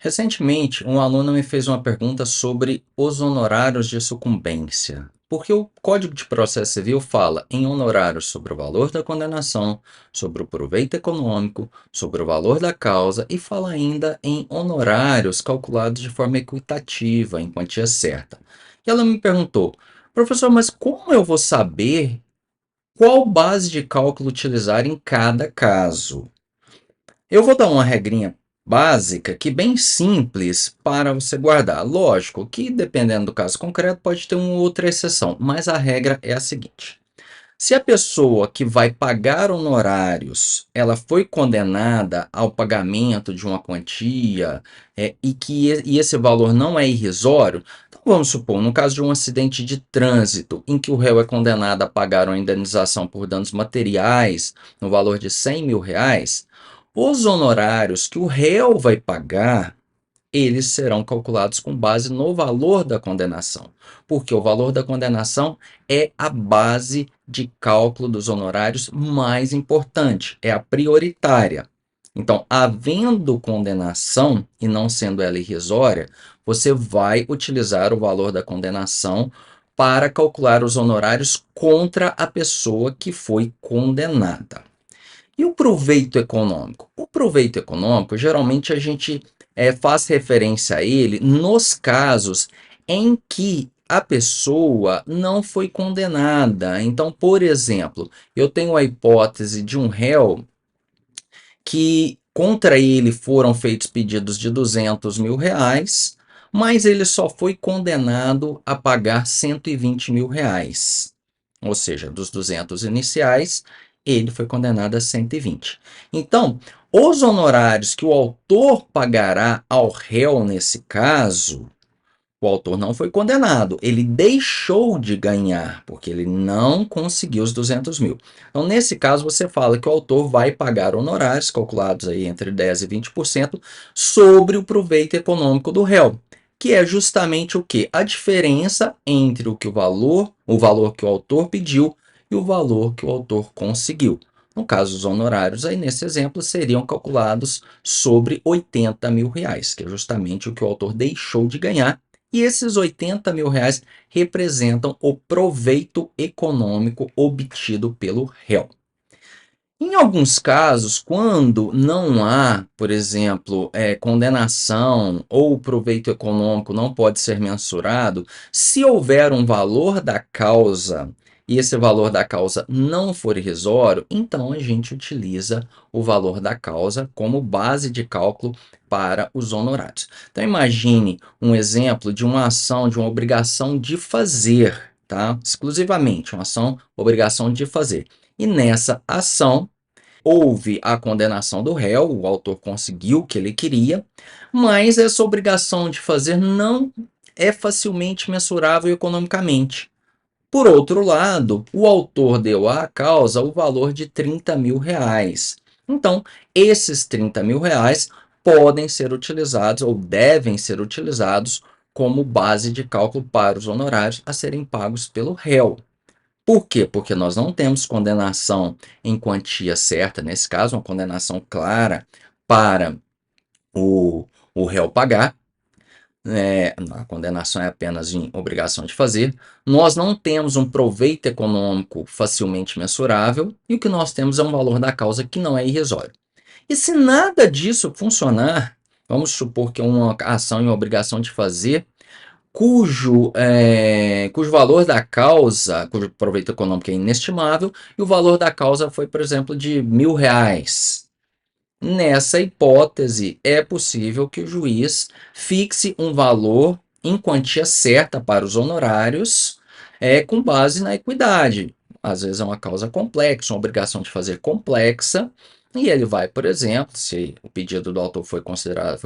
Recentemente, um aluno me fez uma pergunta sobre os honorários de sucumbência. Porque o Código de Processo Civil fala em honorários sobre o valor da condenação, sobre o proveito econômico, sobre o valor da causa e fala ainda em honorários calculados de forma equitativa, em quantia certa. E ela me perguntou, professor, mas como eu vou saber qual base de cálculo utilizar em cada caso? Eu vou dar uma regrinha básica que bem simples para você guardar. Lógico que dependendo do caso concreto pode ter uma outra exceção, mas a regra é a seguinte: se a pessoa que vai pagar honorários, ela foi condenada ao pagamento de uma quantia, e esse valor não é irrisório, então vamos supor, no caso de um acidente de trânsito, em que o réu é condenado a pagar uma indenização por danos materiais no valor de R$ 100.000, os honorários que o réu vai pagar, eles serão calculados com base no valor da condenação, porque o valor da condenação é a base de cálculo dos honorários mais importante, é a prioritária. Então, havendo condenação e não sendo ela irrisória, você vai utilizar o valor da condenação para calcular os honorários contra a pessoa que foi condenada. E o proveito econômico? O proveito econômico, geralmente a gente faz referência a ele nos casos em que a pessoa não foi condenada. Então, por exemplo, eu tenho a hipótese de um réu que contra ele foram feitos pedidos de R$ 200.000, mas ele só foi condenado a pagar R$ 120.000. Ou seja, dos 200 iniciais, ele foi condenado a 120. Então, os honorários que o autor pagará ao réu nesse caso, o autor não foi condenado, ele deixou de ganhar, porque ele não conseguiu os 200.000. Então, nesse caso, você fala que o autor vai pagar honorários, calculados aí entre 10% e 20%, sobre o proveito econômico do réu, que é justamente o quê? A diferença entre o valor que o autor pediu e o valor que o autor conseguiu. No caso, os honorários, aí nesse exemplo, seriam calculados sobre R$ 80.000, que é justamente o que o autor deixou de ganhar, e esses R$ 80.000 representam o proveito econômico obtido pelo réu. Em alguns casos, quando não há, por exemplo, condenação ou o proveito econômico não pode ser mensurado, se houver um valor da causa e esse valor da causa não for irrisório, então a gente utiliza o valor da causa como base de cálculo para os honorários. Então imagine um exemplo de uma ação, de uma obrigação de fazer, tá? Exclusivamente uma ação, obrigação de fazer. E nessa ação, houve a condenação do réu, o autor conseguiu o que ele queria, mas essa obrigação de fazer não é facilmente mensurável economicamente. Por outro lado, o autor deu à causa o valor de R$ 30.000. Então, esses R$ 30.000 podem ser utilizados ou devem ser utilizados como base de cálculo para os honorários a serem pagos pelo réu. Por quê? Porque nós não temos condenação em quantia certa, nesse caso, uma condenação clara para o réu pagar, a condenação é apenas em obrigação de fazer. Nós não temos um proveito econômico facilmente mensurável e o que nós temos é um valor da causa que não é irrisório. E se nada disso funcionar, vamos supor que é uma ação em obrigação de fazer cujo valor da causa, cujo proveito econômico é inestimável, e o valor da causa foi, por exemplo, de R$ 1.000. Nessa hipótese, é possível que o juiz fixe um valor em quantia certa para os honorários, com base na equidade. Às vezes é uma causa complexa, uma obrigação de fazer complexa, e ele vai, por exemplo, se o pedido do autor foi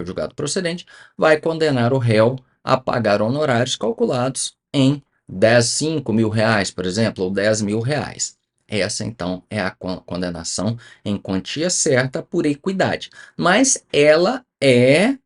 julgado procedente, vai condenar o réu a pagar honorários calculados em 5 mil reais, por exemplo, ou R$ 10.000. Essa, então, é a condenação em quantia certa por equidade. Mas ela é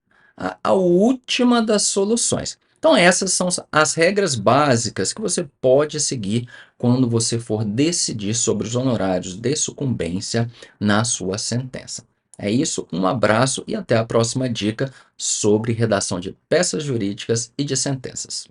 a última das soluções. Então, essas são as regras básicas que você pode seguir quando você for decidir sobre os honorários de sucumbência na sua sentença. É isso, um abraço e até a próxima dica sobre redação de peças jurídicas e de sentenças.